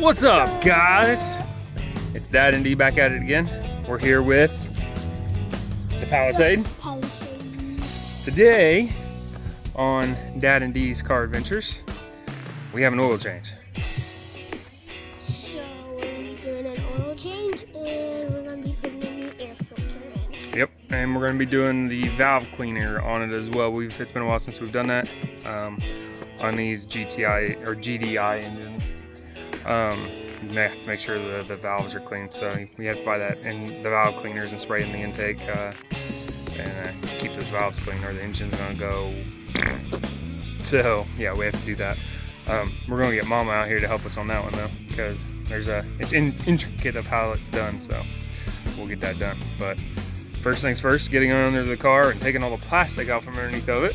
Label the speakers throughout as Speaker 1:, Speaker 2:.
Speaker 1: What's up, guys? It's Dad and D back at it again. We're here with the Palisade. Today, on Dad and D's car adventures, we have an oil change.
Speaker 2: So we're going to be doing an oil change, and we're going to be putting a new air filter in.
Speaker 1: Yep, and we're going to be doing the valve cleaner on it as well. It's been a while since we've done that on these GTI or GDI engines. You have to make sure the valves are clean, so we have to buy that and the valve cleaners and spray in the intake and keep those valves clean, or the engine's gonna go. So yeah, we have to do that. We're gonna get Mama out here to help us on that one though, because it's intricate of how it's done, so we'll get that done. But first things first, getting under the car and taking all the plastic out from underneath of it.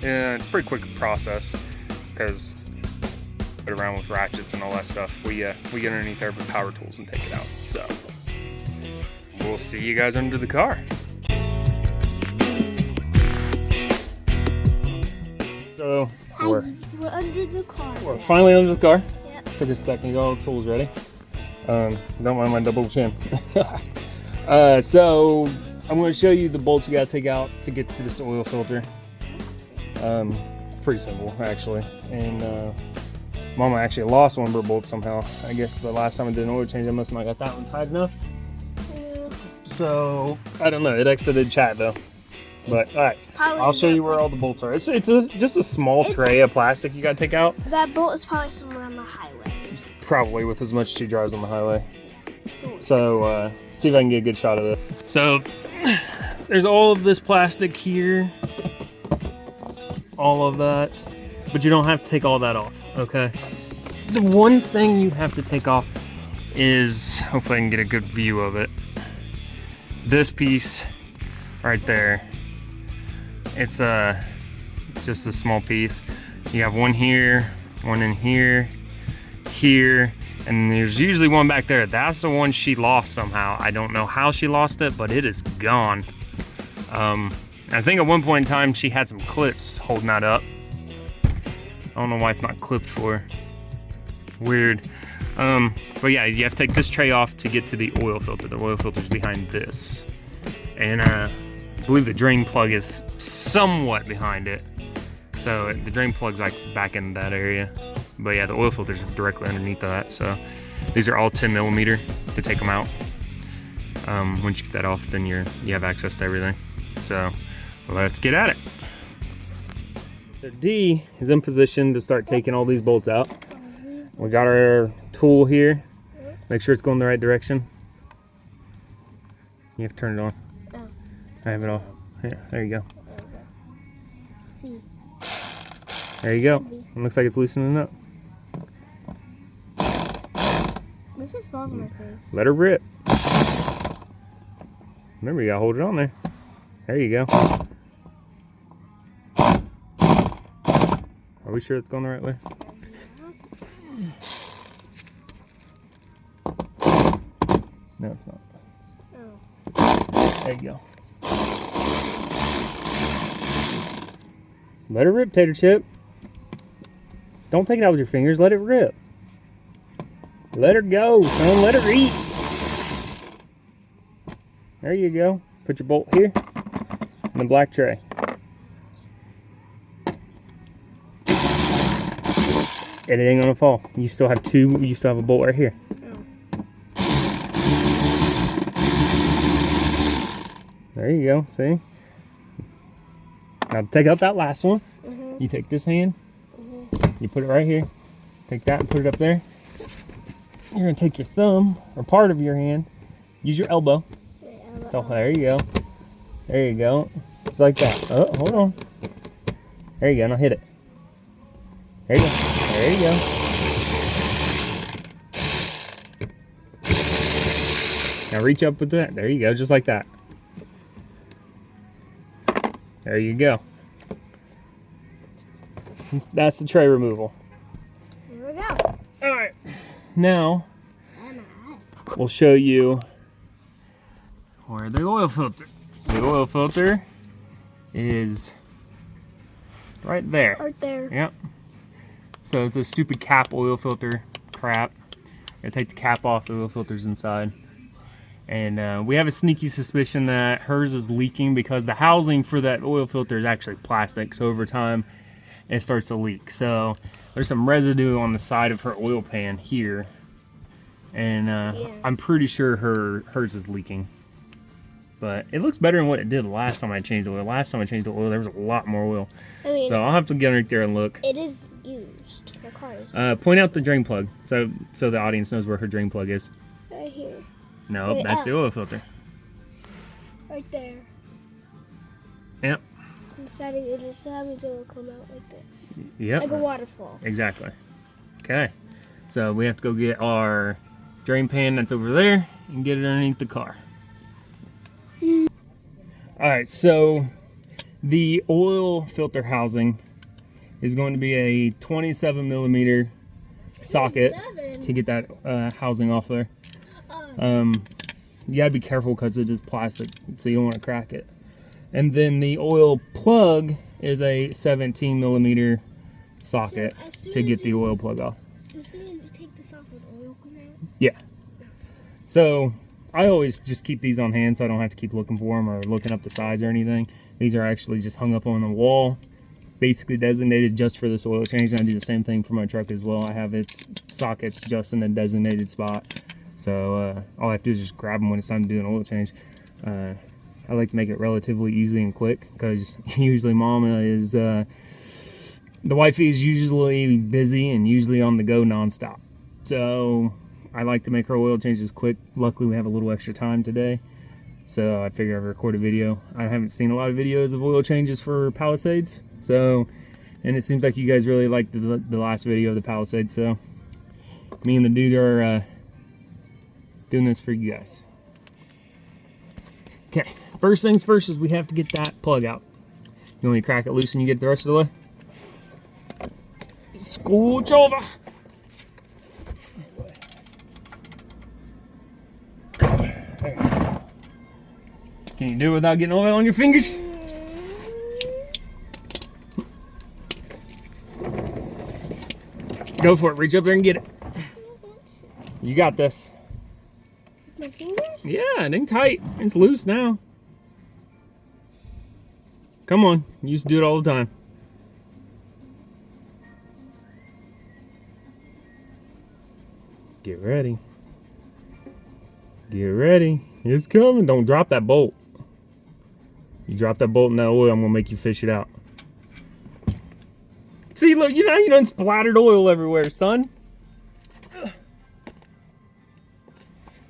Speaker 1: Yeah, it's a pretty quick process because around with ratchets and all that stuff. We get underneath there with power tools and take it out. So we'll see you guys under the car. So we're
Speaker 2: under the car.
Speaker 1: We're finally under the car.
Speaker 2: Yep.
Speaker 1: Took a second to get all the tools ready. Don't mind my double chin. So I'm going to show you the bolts you got to take out to get to this oil filter. Pretty simple actually, and Mama actually lost one of her bolts somehow. I guess the last time I did an oil change, I must have not got that one tight enough.
Speaker 2: Yeah.
Speaker 1: So I don't know. It exited chat though. But all right, I'll show you where all the bolts are. It's just a small tray of plastic you gotta take out.
Speaker 2: That bolt is probably somewhere on the highway.
Speaker 1: Probably with as much as she drives on the highway. So see if I can get a good shot of it. So there's all of this plastic here, all of that, but you don't have to take all that off. Okay. The one thing you have to take off is, hopefully I can get a good view of it, this piece right there. It's just a small piece. You have one here, one in here, here, and there's usually one back there. That's the one she lost somehow. I don't know how she lost it, but it is gone. I think at one point in time she had some clips holding that up. I don't know why it's not clipped for. Weird. But yeah, you have to take this tray off to get to the oil filter. The oil filter's behind this. And I believe the drain plug is somewhat behind it. So the drain plug's like back in that area. But yeah, the oil filter's directly underneath of that. So these are all 10 millimeter to take them out. Once you get that off, then you have access to everything. So let's get at it. So D is in position to start taking all these bolts out. We got our tool here. Make sure it's going the right direction. You have to turn it on.
Speaker 2: Oh.
Speaker 1: I have it all. Yeah, there you go.
Speaker 2: See.
Speaker 1: There you go. It looks like it's loosening up.
Speaker 2: This just falls on my face.
Speaker 1: Let her rip. Remember, you gotta hold it on there. There you go. Are we sure it's going the right way? No, it's not.
Speaker 2: Oh.
Speaker 1: There you go. Let her rip, Tater Chip. Don't take it out with your fingers. Let it rip. Let her go, son. Let her eat. There you go. Put your bolt here in the black tray. It ain't gonna fall. You still have two. You still have a bolt right here. There you go. See? Now take out that last one. You take this hand. You put it right here. Take that and put it up there. You're gonna take your thumb or part of your hand. Use your elbow. So there you go. There you go. Just like that. Oh, hold on. There you go. Now hit it. There you go. There you go. Now reach up with that. There you go. Just like that. There you go. That's the tray removal.
Speaker 2: Here we go.
Speaker 1: Alright. Now, we'll show you where the oil filter. The oil filter is right there.
Speaker 2: Right there.
Speaker 1: Yep. So it's a stupid cap oil filter crap. Gotta take the cap off, the oil filter's inside. And we have a sneaky suspicion that hers is leaking because the housing for that oil filter is actually plastic. So over time, it starts to leak. So there's some residue on the side of her oil pan here. And I'm pretty sure hers is leaking. But it looks better than what it did last time I changed the oil. Last time I changed the oil, there was a lot more oil. I mean, so I'll have to get right there and look.
Speaker 2: It is used. Her car is.
Speaker 1: Point out the drain plug so the audience knows where her drain plug is.
Speaker 2: Right here.
Speaker 1: No, that's the oil filter.
Speaker 2: Right there.
Speaker 1: Yep.
Speaker 2: Inside it just means it will come out like this.
Speaker 1: Yep.
Speaker 2: Like a waterfall.
Speaker 1: Exactly. Okay. So we have to go get our drain pan that's over there and get it underneath the car. Alright, so the oil filter housing is going to be a 27 millimeter socket to get that housing off there. You gotta be careful because it is plastic, so you don't want to crack it. And then the oil plug is a 17 millimeter socket to get the oil plug off.
Speaker 2: As soon as you take this off, would oil come out?
Speaker 1: Yeah. So I always just keep these on hand so I don't have to keep looking for them or looking up the size or anything. These are actually just hung up on the wall, basically designated just for this oil change. And I do the same thing for my truck as well. I have its sockets just in a designated spot. So all I have to do is just grab them when it's time to do an oil change. I like to make it relatively easy and quick because usually Mama is, the wifey is usually busy and usually on the go nonstop. So I like to make her oil changes quick. Luckily we have a little extra time today. So I figured I'd record a video. I haven't seen a lot of videos of oil changes for Palisades. So, and it seems like you guys really liked the last video of the Palisade. So me and the dude are doing this for you guys. Okay, first things first is we have to get that plug out. You want me to crack it loose and you get the rest of the way? Scooch over. There. Can you do it without getting oil on your fingers? Go for it, reach up there and get it. You got this.
Speaker 2: My fingers?
Speaker 1: Yeah, it ain't tight. It's loose now. Come on, you used to do it all the time. Get ready. Get ready. It's coming. Don't drop that bolt. You drop that bolt in that oil, I'm gonna make you fish it out. See, look, you done splattered oil everywhere, son.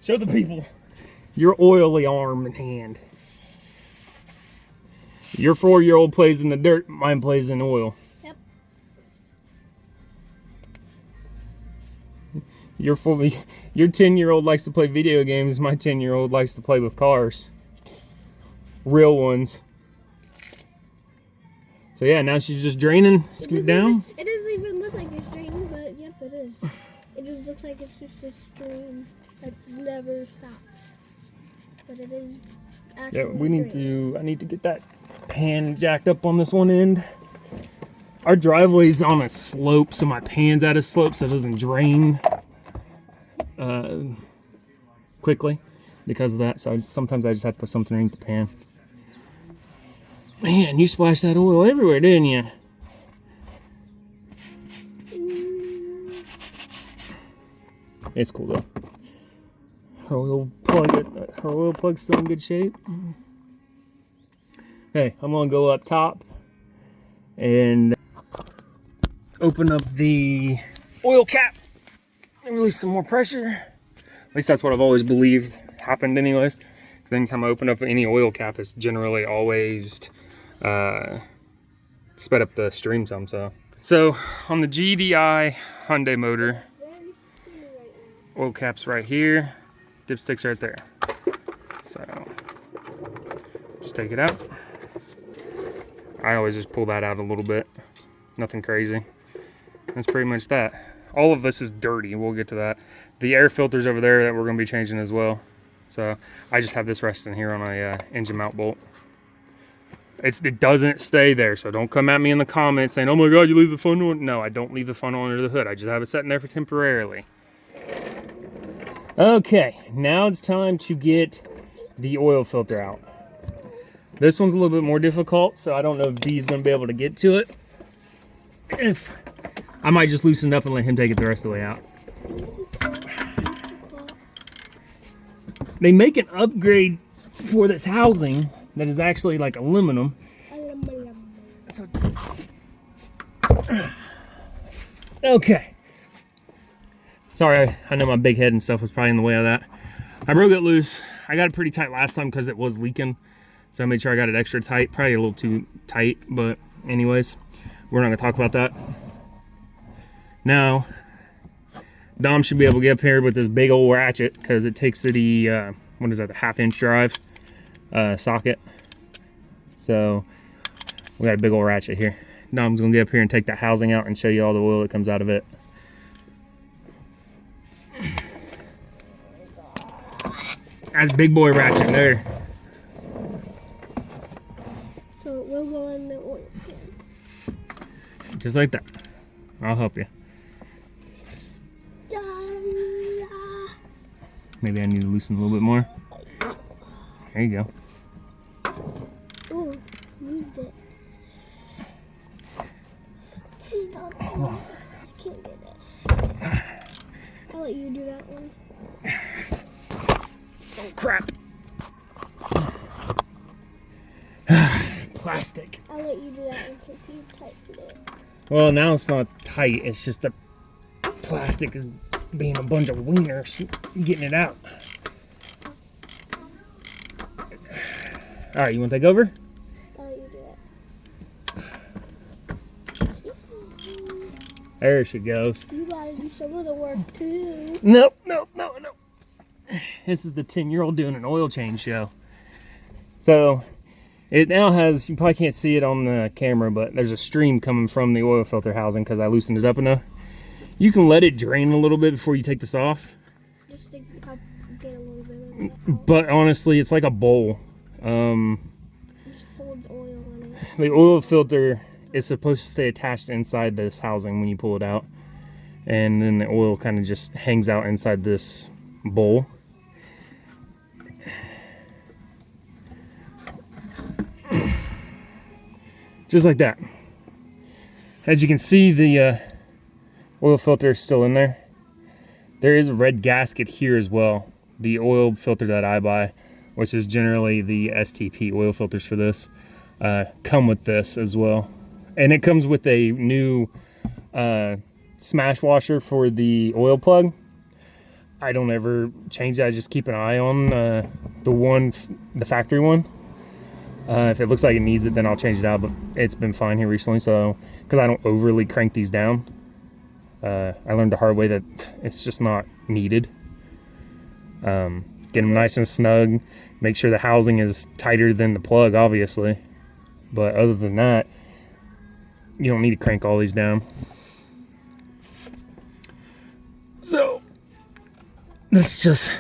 Speaker 1: Show the people your oily arm and hand. Your 4-year-old plays in the dirt, mine plays in oil.
Speaker 2: Yep.
Speaker 1: Your 10-year-old likes to play video games, my 10-year-old likes to play with cars. Real ones. So yeah, now she's just draining, scoot down.
Speaker 2: It doesn't even look like it's draining, but yep, it is. It just looks like it's just a stream that never stops. But it is actually
Speaker 1: I need to get that pan jacked up on this one end. Our driveway's on a slope, so my pan's at a slope so it doesn't drain quickly because of that. So sometimes I just have to put something underneath the pan. Man, you splashed that oil everywhere, didn't you? It's cool though. Her oil plug's still in good shape. Okay, I'm gonna go up top and open up the oil cap and release some more pressure. At least that's what I've always believed happened anyways. Because anytime I open up any oil cap, it's generally always sped up the stream some. So on the GDI Hyundai motor, oil cap's right here, dipstick's right there. So just take it out. I always just pull that out a little bit. Nothing crazy. That's pretty much that. All of this is dirty. We'll get to that. The air filter's over there that we're going to be changing as well. So I just have this resting here on a engine mount bolt. It doesn't stay there, so don't come at me in the comments saying, oh my god, you leave the funnel on. No, I don't leave the funnel under the hood. I just have it sitting there for temporarily. Okay, now it's time to get the oil filter out. This one's a little bit more difficult, so I don't know if D's gonna be able to get to it. If I might just loosen it up and let him take it the rest of the way out. They make an upgrade for this housing that is actually like aluminum. So, okay. Sorry, I know my big head and stuff was probably in the way of that. I broke it loose. I got it pretty tight last time because it was leaking. So I made sure I got it extra tight. Probably a little too tight, but anyways, we're not gonna talk about that. Now, Dom should be able to get up here with this big old ratchet because it takes the, what is that, the 1/2-inch drive socket. So we got a big old ratchet here. Dom's gonna get up here and take that housing out and show you all the oil that comes out of it. That's big boy ratchet there.
Speaker 2: So it will go in the oil can.
Speaker 1: Just like that. I'll help you. Maybe I need to loosen a little bit more. There you go.
Speaker 2: Oh, moved it. I can't get it. I'll let you do that one.
Speaker 1: Oh crap. Plastic.
Speaker 2: I'll let you do that one since you tightened it.
Speaker 1: Well, now it's not tight. It's just the plastic is being a bunch of wieners getting it out. All right, you want to take over?
Speaker 2: I'll let you do it.
Speaker 1: There she goes.
Speaker 2: You gotta do some of the work too.
Speaker 1: Nope. This is the 10-year-old doing an oil change show. So it now has, you probably can't see it on the camera, but there's a stream coming from the oil filter housing because I loosened it up enough. You can let it drain a little bit before you take this off.
Speaker 2: Just to help get a little bit of it out.
Speaker 1: But honestly, it's like a bowl.
Speaker 2: It just holds oil in it.
Speaker 1: The oil filter is supposed to stay attached inside this housing when you pull it out. And then the oil kind of just hangs out inside this bowl. Just like that. As you can see, the oil filter is still in there. There is a red gasket here as well. The oil filter that I buy, which is generally the STP oil filters for this, come with this as well. And it comes with a new smash washer for the oil plug. I don't ever change it. I just keep an eye on the factory one. If it looks like it needs it, then I'll change it out, but it's been fine here recently, so, because I don't overly crank these down. I learned the hard way that it's just not needed. Get them nice and snug, make sure the housing is tighter than the plug, obviously. But other than that, you don't need to crank all these down. So, this just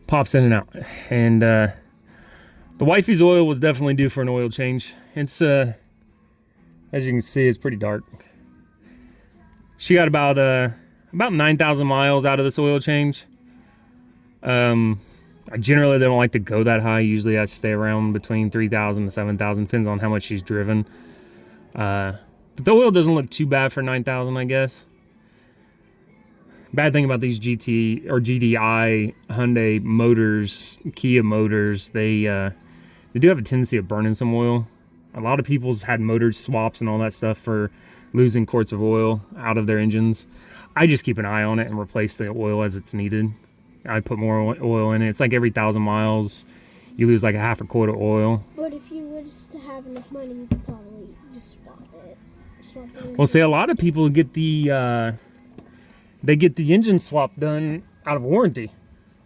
Speaker 1: pops in and out. And, the wifey's oil was definitely due for an oil change. It's, as you can see, it's pretty dark. She got about 9,000 miles out of this oil change. I generally don't like to go that high. Usually I stay around between 3,000 to 7,000, depends on how much she's driven. But the oil doesn't look too bad for 9,000, I guess. Bad thing about these GT or GDI Hyundai motors, Kia motors, they do have a tendency of burning some oil. A lot of people's had motor swaps and all that stuff for losing quarts of oil out of their engines. I just keep an eye on it and replace the oil as it's needed. I put more oil in it. It's like every 1,000 miles, you lose like a half a quart of oil.
Speaker 2: But if you was to have enough money, you could probably just swap it.
Speaker 1: Well, see, a lot of people get the engine swap done out of warranty.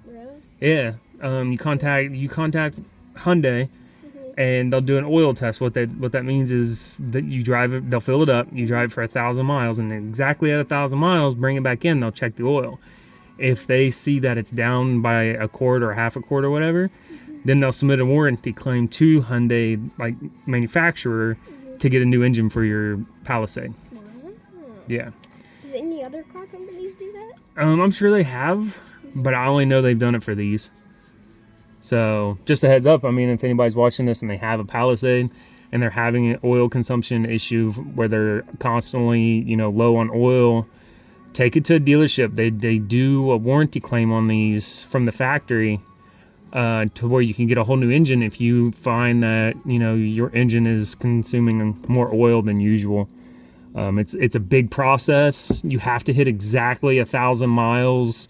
Speaker 2: Really?
Speaker 1: Yeah. You contact Hyundai, and they'll do an oil test. What that means is that you drive it, they'll fill it up, you drive it for 1,000 miles, and exactly at 1,000 miles, bring it back in, they'll check the oil. If they see that it's down by a quart or half a quart or whatever, then they'll submit a warranty claim to Hyundai, like manufacturer, to get a new engine for your Palisade.
Speaker 2: Wow.
Speaker 1: Yeah.
Speaker 2: Does any other car companies do that?
Speaker 1: I'm sure they have, but I only know they've done it for these. So just a heads up, I mean, if anybody's watching this and they have a Palisade and they're having an oil consumption issue where they're constantly, you know, low on oil, take it to a dealership. They do a warranty claim on these from the factory to where you can get a whole new engine if you find that, you know, your engine is consuming more oil than usual. It's a big process. You have to hit exactly 1,000 miles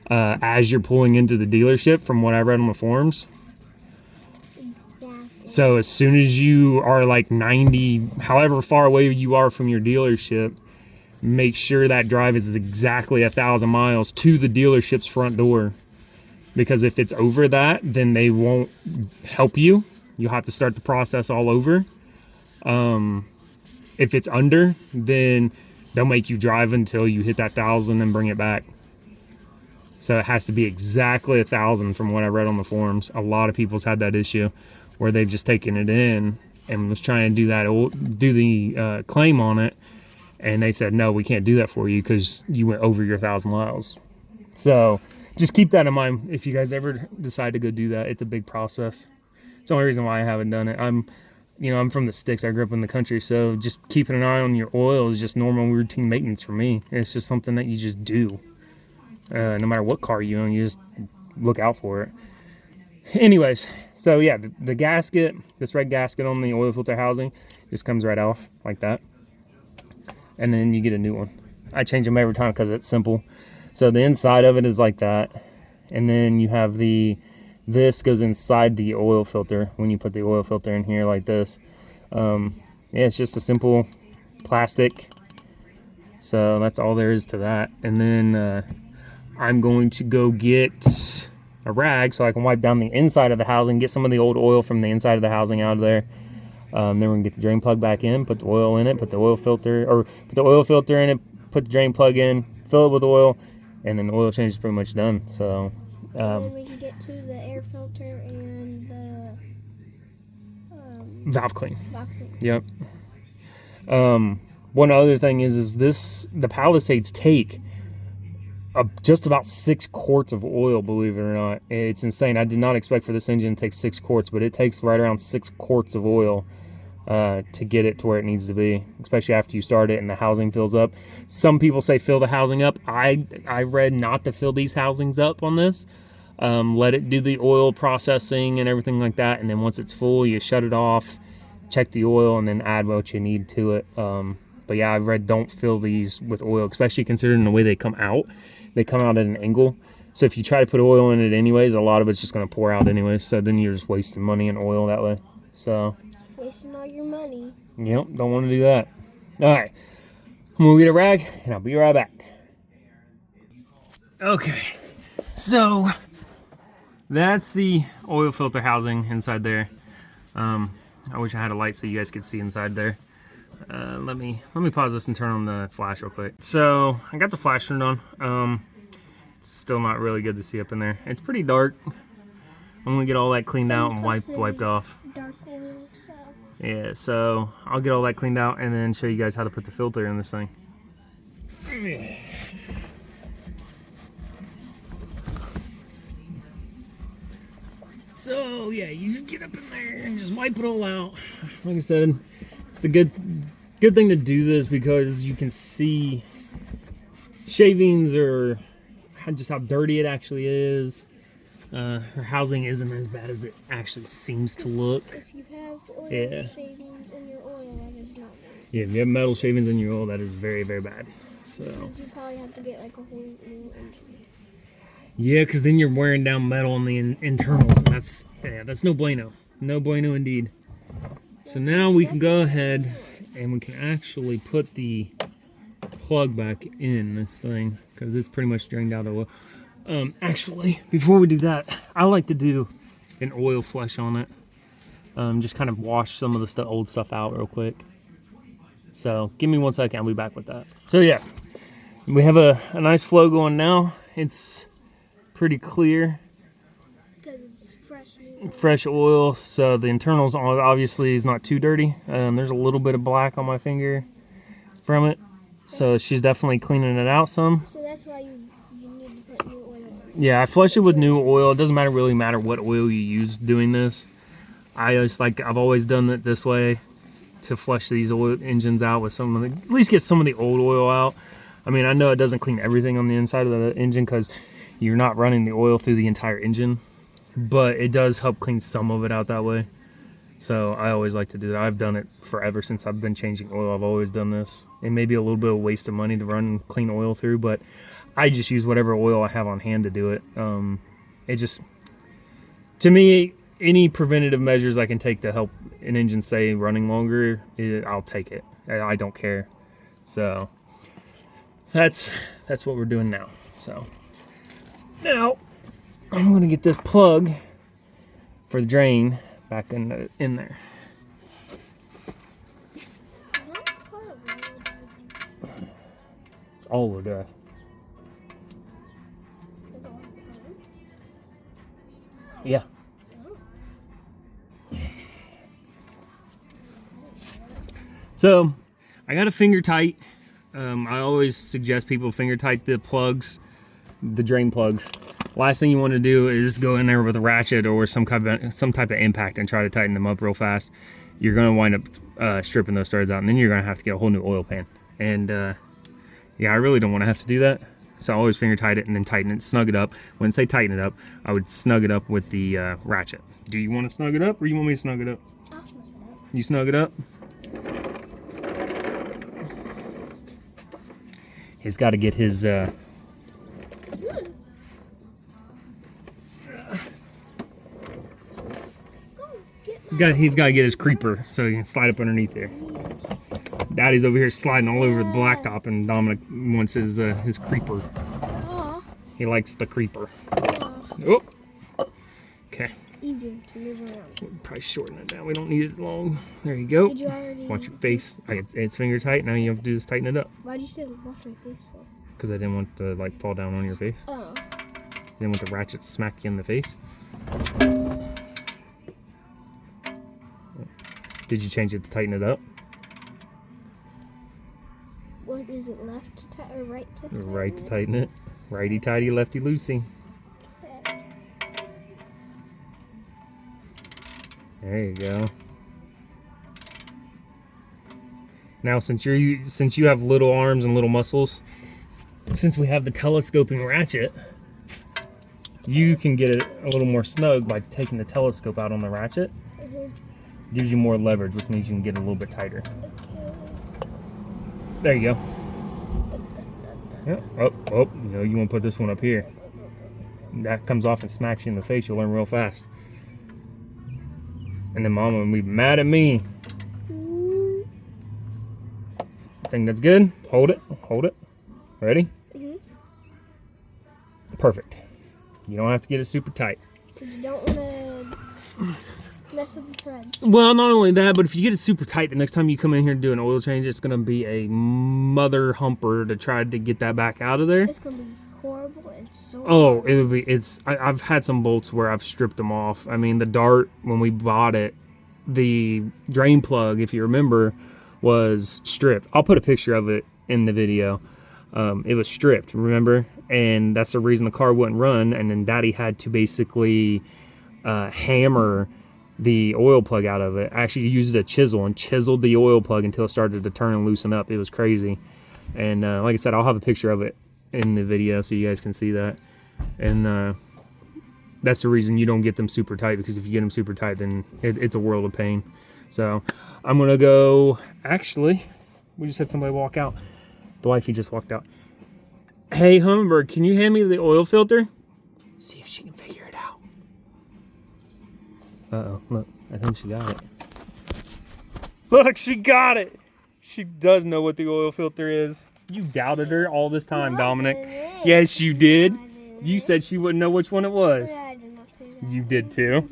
Speaker 1: as you're pulling into the dealership, from what I read on the forums.
Speaker 2: Exactly.
Speaker 1: So as soon as you are like 90, however far away you are from your dealership, make sure that drive is exactly 1,000 miles to the dealership's front door. Because if it's over that, then they won't help you. You'll have to start the process all over. If it's under, then they'll make you drive until you hit that 1,000 and bring it back. So it has to be exactly 1,000 from what I read on the forums. A lot of people's had that issue where they've just taken it in and was trying to do the claim on it. And they said, no, we can't do that for you because you went over your 1,000 miles. So just keep that in mind if you guys ever decide to go do that. It's a big process. It's the only reason why I haven't done it. I'm from the sticks. I grew up in the country. So just keeping an eye on your oil is just normal routine maintenance for me. It's just something that you just do. No matter what car you own, you just look out for it. Anyways, so yeah, the gasket, this red gasket on the oil filter housing just comes right off like that. And then you get a new one. I change them every time because it's simple. So the inside of it is like that. And then you have this goes inside the oil filter when you put the oil filter in here like this. Yeah, it's just a simple plastic. So that's all there is to that. And then I'm going to go get a rag so I can wipe down the inside of the housing, get some of the old oil from the inside of the housing out of there. Then we're gonna get the drain plug back in, put the oil in it, put the oil filter in it, put the drain plug in, fill it with oil, and then the oil change is pretty much done. So
Speaker 2: and then we can get to the air filter and the
Speaker 1: valve clean.
Speaker 2: valve clean.
Speaker 1: Yep. One other thing is the Palisades take just about 6 quarts of oil, believe it or not. It's insane. I did not expect for this engine to take 6 quarts, but it takes right around 6 quarts of oil to get it to where it needs to be, especially after you start it and the housing fills up. Some people say fill the housing up. I read not to fill these housings up on this. Let it do the oil processing and everything like that, and then once it's full, you shut it off, check the oil, and then add what you need to it. But yeah, I've read don't fill these with oil, especially considering the way they come out. They come out at an angle. So if you try to put oil in it anyways, a lot of it's just going to pour out anyways. So then you're just wasting money and oil that way. So
Speaker 2: Wasting all your money.
Speaker 1: yep, don't want to do that. All right, I'm going to get a rag and I'll be right back. Okay, so that's the oil filter housing inside there. I wish I had a light so you guys could see inside there. Let me pause this and turn on the flash real quick. So I got the flash turned on. It's still not really good to see up in there. It's pretty dark. I'm gonna get all that cleaned out and wiped off.
Speaker 2: Dark oil, so.
Speaker 1: Yeah, so I'll get all that cleaned out and then show you guys how to put the filter in this thing. So yeah, you just get up in there and just wipe it all out. Like I said, it's a good thing to do this because you can see shavings or just how dirty it actually is. Her housing isn't as bad as it actually seems to look.
Speaker 2: If you have oil shavings in your oil, that is not good.
Speaker 1: Yeah, if you have metal shavings in your oil, that is very, very bad. So
Speaker 2: you probably have to get like a whole new engine.
Speaker 1: yeah, because then you're wearing down metal on the internals, and that's no bueno. No bueno indeed. So now we can go ahead and we can actually put the plug back in this thing because it's pretty much drained out of oil. Actually, before we do that, I like to do an oil flush on it. Just kind of wash some of the old stuff out real quick. So give me 1 second, I'll be back with that. So yeah, we have a nice flow going now. It's pretty clear.
Speaker 2: Because it's fresh.
Speaker 1: Fresh oil, so the internals obviously is not too dirty. There's a little bit of black on my finger from it. So she's definitely cleaning it out some.
Speaker 2: So that's why you need to put new oil in.
Speaker 1: Yeah, I flush it with new oil. It doesn't really matter what oil you use doing this. I've always done it this way to flush these oil engines out with some of the, at least get some of the old oil out. I mean, I know it doesn't clean everything on the inside of the engine because you're not running the oil through the entire engine, but it does help clean some of it out that way. So I always like to do that. I've done it forever since I've been changing oil. I've always done this. It may be a little bit of a waste of money to run clean oil through, but I just use whatever oil I have on hand to do it. It just, to me, any preventative measures I can take to help an engine stay running longer, I'll take it. I don't care. So that's what we're doing now. So now I'm gonna get this plug for the drain back in there. It's all-wheel drive. Yeah. So I got a finger tight. I always suggest people finger tight the plugs, the drain plugs. Last thing you want to do is go in there with a ratchet or some type of impact and try to tighten them up real fast. You're going to wind up stripping those threads out, and then you're going to have to get a whole new oil pan. And yeah, I really don't want to have to do that. So I always finger tight it and then tighten it, snug it up. When I say tighten it up, I would snug it up with the ratchet. Do you want to snug it up, or you want me to snug it up?
Speaker 2: I'll snug it up.
Speaker 1: You snug it up? He's got to get his he's got to get his creeper so he can slide up underneath there. Daddy's over here sliding all over the blacktop, and Dominic wants his creeper. He likes the creeper. Oh, okay.
Speaker 2: Easy to move around.
Speaker 1: We'll probably shorten it down. We don't need it long. There you go.
Speaker 2: Did you already?
Speaker 1: Watch your face. It's finger tight. Now you have to do is tighten it up.
Speaker 2: Why'd you say wash my face for?
Speaker 1: Because I didn't want to like fall down on your face.
Speaker 2: Oh.
Speaker 1: Didn't want the ratchet to smack you in the face. Did you change it to tighten it up?
Speaker 2: What is it, left to tighten or right to tighten?
Speaker 1: Right to tighten it. Righty tighty, lefty loosey.
Speaker 2: Okay.
Speaker 1: There you go. Now, since you have little arms and little muscles, since we have the telescoping ratchet, you can get it a little more snug by taking the telescope out on the ratchet. Gives you more leverage, which means you can get it a little bit tighter. There you go. Yeah. Oh, no, you want to put this one up here. That comes off and smacks you in the face, you'll learn real fast. And then Mama will be mad at me. Think that's good? Hold it. Ready? Perfect. You don't have to get it super tight.
Speaker 2: Because you don't want to mess up the threads.
Speaker 1: Well, not only that, but if you get it super tight, the next time you come in here and do an oil change, it's going to be a mother humper to try to get that back out of there.
Speaker 2: It's going to be horrible and so hard.
Speaker 1: It would be. I've had some bolts where I've stripped them off. I mean, the Dart, when we bought it, the drain plug, if you remember, was stripped. I'll put a picture of it in the video. It was stripped, remember? And that's the reason the car wouldn't run. And then Daddy had to basically hammer the oil plug out of it. I actually used a chisel and chiseled the oil plug until it started to turn and loosen up. It was crazy. And like I said, I'll have a picture of it in the video so you guys can see that. And that's the reason you don't get them super tight, because if you get them super tight, then it's a world of pain. So I'm gonna go, actually, we just had somebody walk out. The wifey just walked out. Hey, Hummingbird, can you hand me the oil filter? See if she can figure it out. Uh-oh, look, I think she got it. Look, she got it. She does know what the oil filter is. You doubted her all this time, Dominic. Yes, you did. You said she wouldn't know which one it was.
Speaker 2: I did not say that.
Speaker 1: You did too.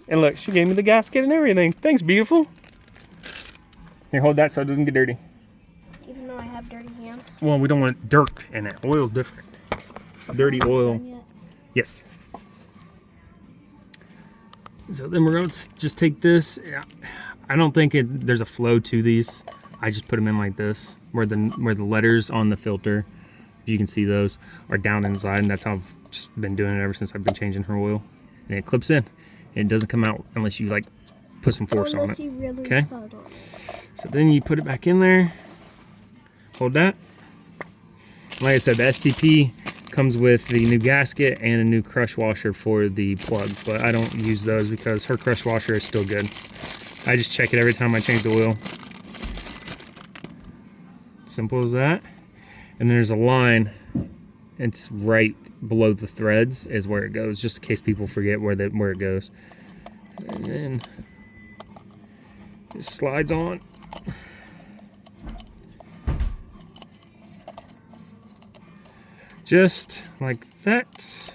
Speaker 1: And look, she gave me the gasket and everything. Thanks, beautiful. Here, hold that so it doesn't get dirty.
Speaker 2: Even though I have dirty hands.
Speaker 1: Well, we don't want dirt in it. Oil's different. Dirty oil. Yes. So then we're going to just take this. I don't think there's a flow to these. I just put them in like this, where the letters on the filter, if you can see those, are down inside, and that's how I've just been doing it ever since I've been changing her oil. And it clips in. And it doesn't come out unless you like put some force on it.
Speaker 2: Really
Speaker 1: okay? So then you put it back in there. Hold that. Like I said, the STP comes with the new gasket and a new crush washer for the plug, but I don't use those because her crush washer is still good. I just check it every time I change the oil. Simple as that. And there's a line, it's right below the threads is where it goes, just in case people forget where it goes. And then it slides on. Just like that.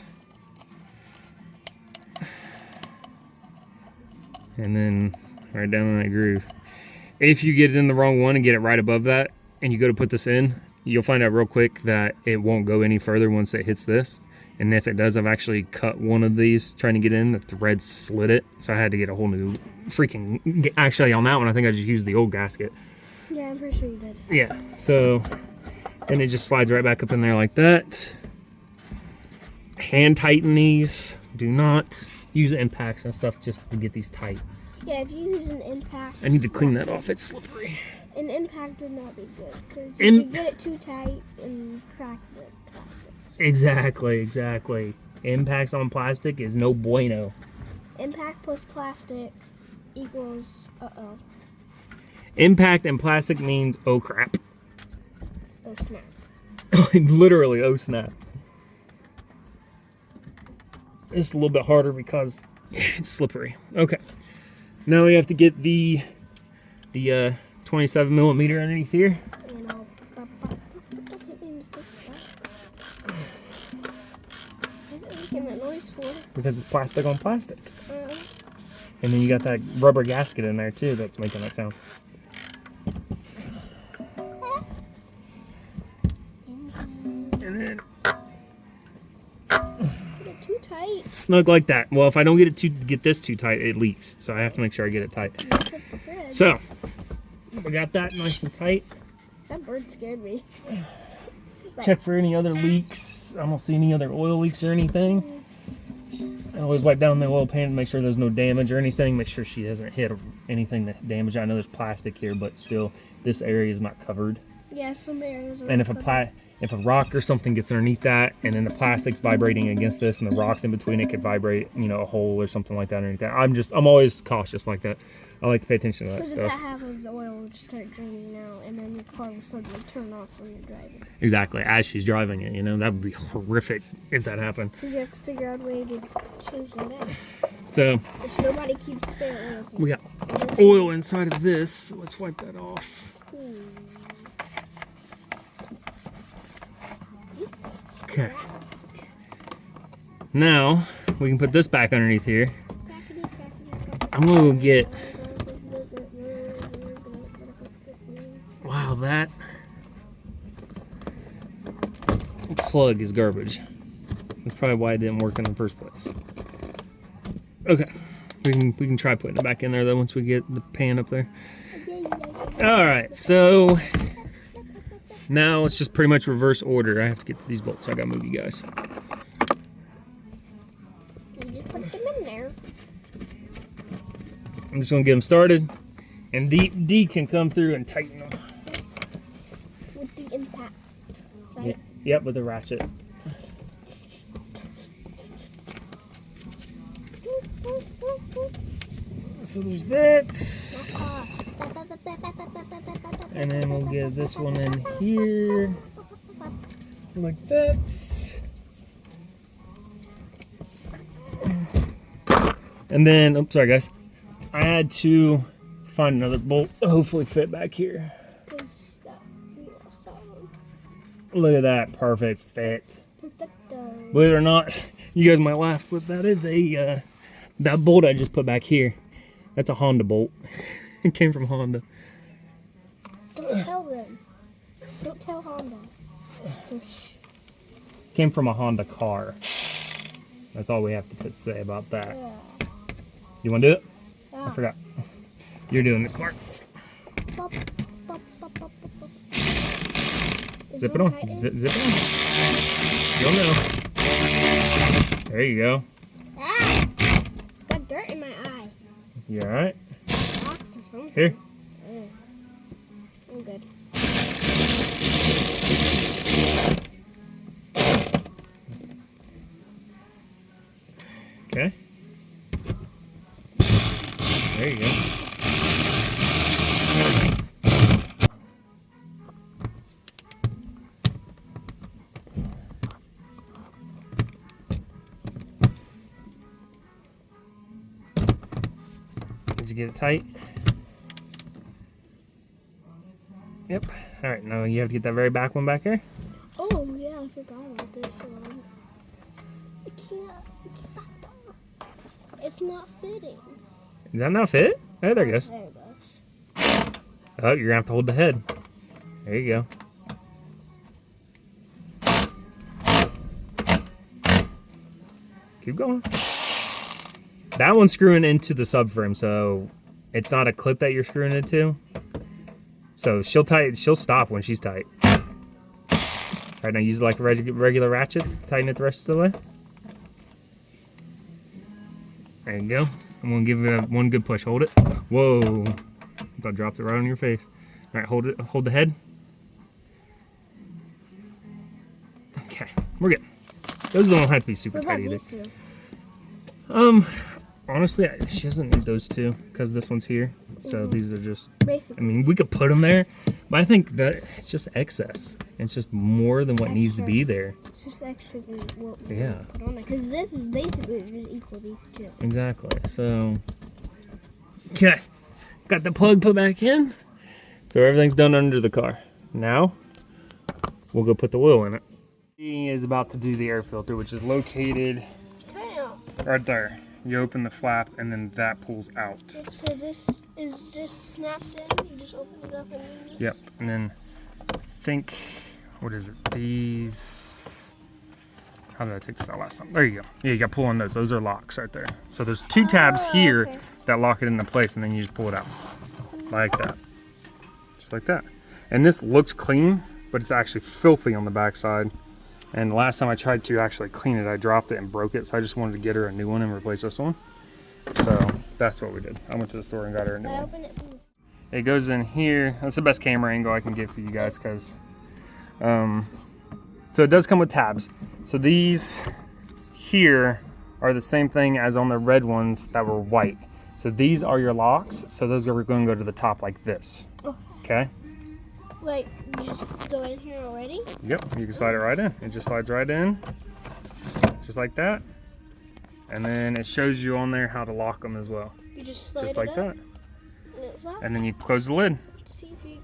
Speaker 1: And then right down in that groove. If you get it in the wrong one and get it right above that, and you go to put this in, you'll find out real quick that it won't go any further once it hits this. And if it does, I've actually cut one of these trying to get in, the thread slid it. So I had to get a whole new freaking, actually on that one, I think I just used the old gasket.
Speaker 2: Yeah, I'm pretty sure you did.
Speaker 1: Yeah, so, and it just slides right back up in there like that. Hand tighten these. Do not use impacts and stuff just to get these tight.
Speaker 2: Yeah, if you use an impact.
Speaker 1: I need to clean that off, it's slippery.
Speaker 2: An impact would not be good, because if you get it too tight and crack the plastic.
Speaker 1: Exactly. Impacts on plastic is no bueno.
Speaker 2: Impact plus plastic equals uh-oh.
Speaker 1: Impact and plastic means oh crap.
Speaker 2: Oh snap.
Speaker 1: Literally, oh snap. It's a little bit harder because it's slippery. Okay. Now we have to get the 27 millimeter underneath here.
Speaker 2: And I'll Why is it making that noise for?
Speaker 1: Because it's plastic on plastic. And then you got that rubber gasket in there too that's making that sound. And then
Speaker 2: too tight.
Speaker 1: Snug like that. Well, if I don't get this too tight, it leaks. So I have to make sure I get it tight. So we got that nice and tight.
Speaker 2: That bird scared me.
Speaker 1: Check for any other leaks. I don't see any other oil leaks or anything. I always wipe down the oil pan to make sure there's no damage or anything. Make sure she hasn't hit anything to damage. I know there's plastic here, but still, this area is not covered.
Speaker 2: Yeah, some areas are.
Speaker 1: And if a rock or something gets underneath that, and then the plastic's vibrating against this, and the rocks in between it could vibrate, a hole or something like that underneath that. I'm always cautious like that. I like to pay attention to that stuff.
Speaker 2: Because if that happens, the oil will just start draining out, and then your car will suddenly turn off when you're driving.
Speaker 1: Exactly, as she's driving it, that would be horrific if that happened.
Speaker 2: Because you have to figure out a way to change that out.
Speaker 1: So,
Speaker 2: if nobody keeps spare oil.
Speaker 1: We got oil inside of this, so let's wipe that off. Okay. Now, we can put this back underneath here. I'm gonna go get... Wow, that plug is garbage. That's probably why it didn't work in the first place. Okay, we can try putting it back in there though once we get the pan up there. All right, so now it's just pretty much reverse order. I have to get to these bolts. So I gotta move you guys.
Speaker 2: You just put them in there.
Speaker 1: I'm just gonna get them started, and D can come through and tighten them.
Speaker 2: With the impact, right?
Speaker 1: Yep, with the ratchet. So there's that. And then we'll get this one in here. Like that. And then, oops, sorry guys. I had to find another bolt to hopefully fit back here. Look at that, perfect fit. Believe it or not, you guys might laugh, but that is a that bolt I just put back here. That's a Honda bolt. It came from Honda.
Speaker 2: Don't tell them. Don't tell Honda.
Speaker 1: Came from a Honda car. That's all we have to say about that.
Speaker 2: Yeah.
Speaker 1: You want to do it?
Speaker 2: Yeah.
Speaker 1: I forgot. You're doing this part. Zip it on. Zip it on. You'll know. There you go.
Speaker 2: Ah! Got dirt in my eye.
Speaker 1: You alright?
Speaker 2: Rocks or something.
Speaker 1: Here.
Speaker 2: I'm good.
Speaker 1: Okay. There you go. Did you get it tight? Yep. All right, now you have to get that very back one back here.
Speaker 2: Oh, yeah, I forgot about this one. I can't. It's not fitting.
Speaker 1: Does that not fit? Oh, there it goes.
Speaker 2: There it goes.
Speaker 1: Oh, you're gonna have to hold the head. There you go. Keep going. That one's screwing into the subframe, so it's not a clip that you're screwing it to. So she'll stop when she's tight. All right, now use it like a regular ratchet to tighten it the rest of the way. There you go. I'm gonna give it one good push. Hold it. Whoa! I dropped it right on your face. All right, hold it. Hold the head. Okay, we're good. Those don't have to be super
Speaker 2: What about
Speaker 1: tight either.
Speaker 2: these two?
Speaker 1: Honestly, she doesn't need those two because this one's here. So these are just. I
Speaker 2: Basically.
Speaker 1: mean, we could put them there, but I think that it's just excess. It's just more than what needs to be there.
Speaker 2: It's just extra than what we
Speaker 1: Yeah.
Speaker 2: put on there. Because this is basically just equal these two.
Speaker 1: Exactly. So, okay, got the plug put back in. So everything's done under the car. Now we'll go put the oil in it. He is about to do the air filter, which is located right there. You open the flap and then that pulls out.
Speaker 2: So this is just snaps in. You just open it up and then just...
Speaker 1: Yep. And then I think, what is it? These. How did I take this out last time? There you go. Yeah, you got to pull on those. Those are locks right there. So there's two tabs here
Speaker 2: okay.
Speaker 1: that lock it into place, and then you just pull it out like that, just like that. And this looks clean, but it's actually filthy on the backside. And the last time I tried to actually clean it, I dropped it and broke it. So I just wanted to get her a new one and replace this one. So that's what we did. I went to the store and got her a new one.
Speaker 2: Open it, please.
Speaker 1: It goes in here. That's the best camera angle I can get for you guys, because so it does come with tabs. So these here are the same thing as on the red ones that were white. So these are your locks. So those are going to go to the top like this. Okay.
Speaker 2: Like, you just go in here already?
Speaker 1: Yep, you can slide it right in. It just slides right in, just like that. And then it shows you on there how to lock them as well.
Speaker 2: You just slide
Speaker 1: Just
Speaker 2: it
Speaker 1: like
Speaker 2: up,
Speaker 1: that.
Speaker 2: And
Speaker 1: And then you close the lid.
Speaker 2: let's see if you...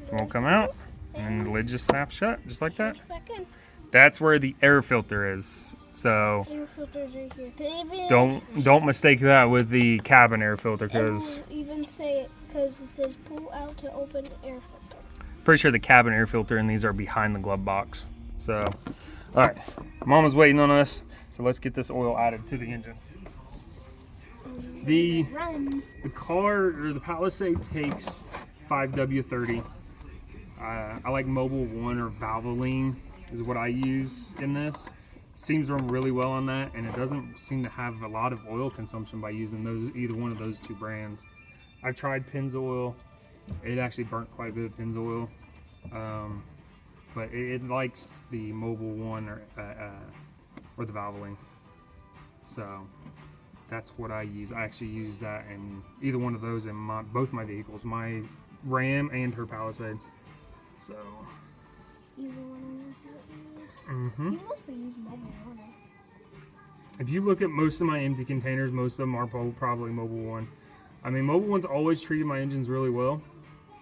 Speaker 1: It won't come out. And the lid just snaps shut, just like that.
Speaker 2: Back in.
Speaker 1: That's where the air filter is. So
Speaker 2: Air filters are here.
Speaker 1: don't mistake that with the cabin air filter, because
Speaker 2: And we'll even say it because it says pull out to open air filter.
Speaker 1: pretty sure the cabin air filter and these are behind the glove box. So, all right, Mama's waiting on us. So let's get this oil added to the engine. The car, or the Palisade, takes 5W30. I like Mobile 1 or Valvoline is what I use in this. Seems to run really well on that, and it doesn't seem to have a lot of oil consumption by using either one of those two brands. I've tried Pennzoil. It actually burnt quite a bit of Pennzoil, but it likes the Mobile 1 or the Valvoline. So that's what I use. I actually use that in either one of those in both my vehicles, my Ram and her Palisade. So.
Speaker 2: Either one of
Speaker 1: Mm-hmm.
Speaker 2: You mostly use Mobile 1.
Speaker 1: If you look at most of my empty containers, most of them are probably Mobile 1. I mean, Mobile 1's always treated my engines really well.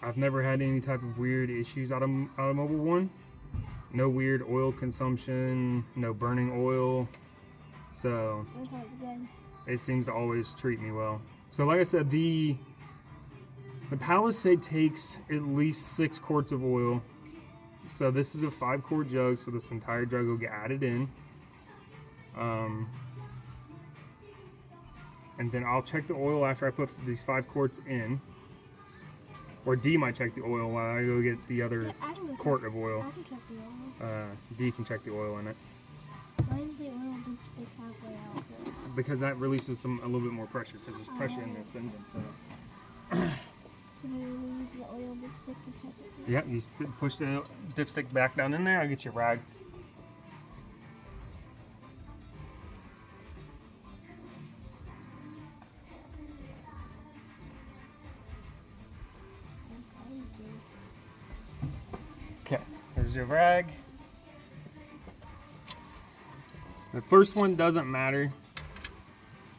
Speaker 1: I've never had any type of weird issues out of Mobile 1. No weird oil consumption, no burning oil. So it seems to always treat me well. So like I said, the Palisade takes at least 6 quarts of oil. So this is a 5-quart jug, so this entire jug will get added in. And then I'll check the oil after I put these 5 quarts in. Or D might check the oil while I go get the other quart of oil.
Speaker 2: I can check the oil.
Speaker 1: D can check the oil in it.
Speaker 2: Why is the oil
Speaker 1: because that releases a little bit more pressure because there's pressure in this engine. So. Yeah, you push the dipstick back down in there. I'll get you a rag. Okay, there's your rag. The first one doesn't matter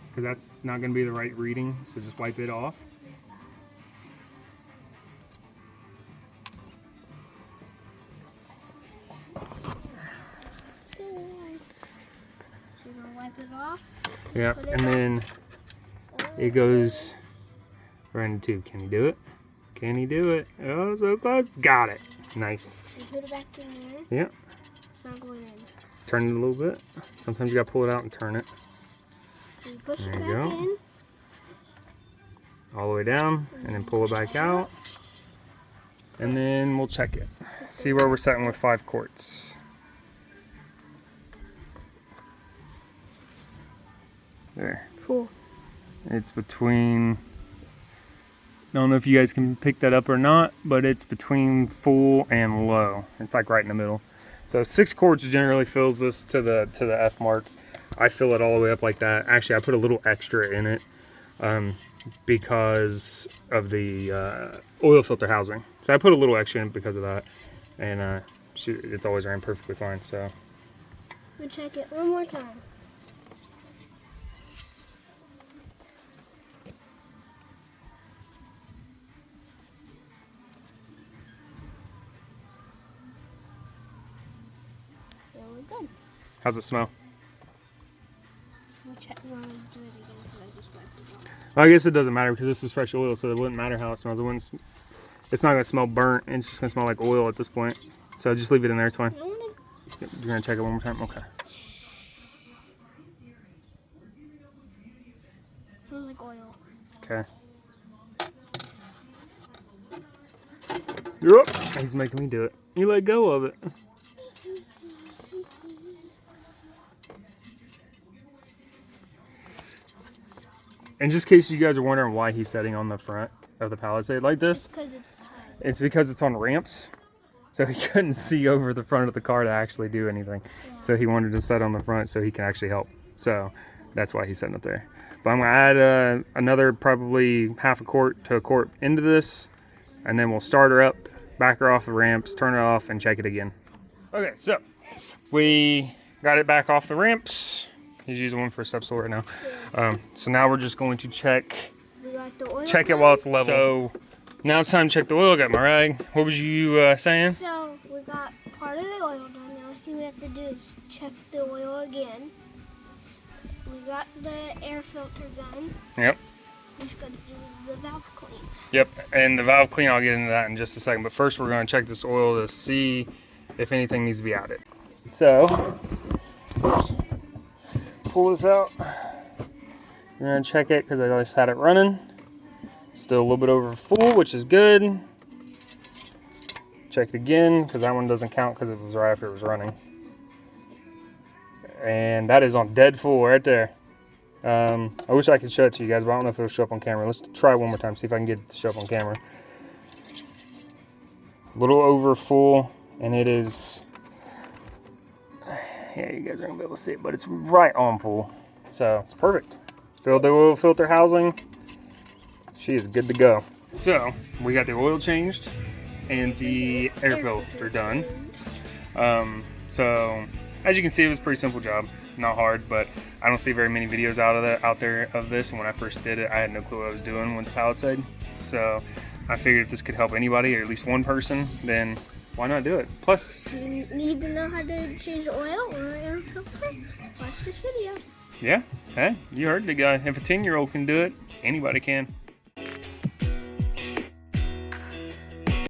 Speaker 1: because that's not going to be the right reading, so just wipe it off.
Speaker 2: So you're going to wipe it off?
Speaker 1: Yeah, and then it goes right in the tube. Can he do it? Can he do it? Oh, so close. Got it. Nice.
Speaker 2: You put it back in there.
Speaker 1: Yeah.
Speaker 2: It's not going in.
Speaker 1: Turn it a little bit. Sometimes you got to pull it out and turn it.
Speaker 2: So you push
Speaker 1: There
Speaker 2: it
Speaker 1: you
Speaker 2: back
Speaker 1: go.
Speaker 2: in.
Speaker 1: All the way down, and then pull it back out. And then we'll check it. See where we're setting with 5 quarts. There.
Speaker 2: Cool.
Speaker 1: It's between, I don't know if you guys can pick that up or not, but it's between full and low. It's like right in the middle. So 6 quarts generally fills this to the F mark. I fill it all the way up like that. Actually, I put a little extra in it because of the oil filter housing. So I put a little extra in because of that, and it's always ran perfectly fine. So
Speaker 2: We'll check it one more time. We're good.
Speaker 1: how's it smell?
Speaker 2: We'll check. We'll do it again because I just wiped it off.
Speaker 1: Well, I guess it doesn't matter because this is fresh oil, so it wouldn't matter how it smells. It's not going to smell burnt. It's just going to smell like oil at this point. So just leave it in there. It's fine.
Speaker 2: I want to.
Speaker 1: You're going to check it one more time? Okay.
Speaker 2: Smells like oil.
Speaker 1: Okay. You're up. He's making me do it. You let go of it. And just in case you guys are wondering why he's sitting on the front of the Palisade like this,
Speaker 2: Because it's high.
Speaker 1: it's because it's on ramps. So he couldn't see over the front of the car to actually do anything.
Speaker 2: Yeah.
Speaker 1: So he wanted to sit on the front so he can actually help. So that's why he's sitting up there. But I'm going to add another probably half a quart to a quart into this. And then we'll start her up, back her off the ramps, turn it off, and check it again. Okay, so we got it back off the ramps. He's using one for a step stool right now.
Speaker 2: Yeah.
Speaker 1: So now we're just going to check
Speaker 2: We got the oil.
Speaker 1: it while it's level. So now it's time to check the oil. Got my rag. What was you saying?
Speaker 2: So we got part of the oil done. The only thing we have to do is check the oil again. We got the air filter done.
Speaker 1: Yep.
Speaker 2: We just got to do the valve clean.
Speaker 1: Yep, and the valve clean, I'll get into that in just a second. But first we're going to check this oil to see if anything needs to be added. So, pull this out. We're going to check it because I just had it running. Still a little bit over full, which is good. Check it again because that one doesn't count because it was right after it was running. And that is on dead full right there. I wish I could show it to you guys, but I don't know if it'll show up on camera. Let's try one more time, see if I can get it to show up on camera. A little over full, and it is, yeah, you guys aren't gonna be able to see it, but it's right on full. So it's perfect. Filled the oil filter housing. She is good to go. So we got the oil changed and the air filter done. So as you can see, it was a pretty simple job. Not hard, but I don't see very many videos out there of this. And when I first did it, I had no clue what I was doing with the Palisade. So I figured if this could help anybody, or at least one person, then why not do it? Plus,
Speaker 2: If you need to know how to change the oil or air filter, watch this video.
Speaker 1: yeah, hey, you heard the guy. If a 10-year-old can do it, anybody can.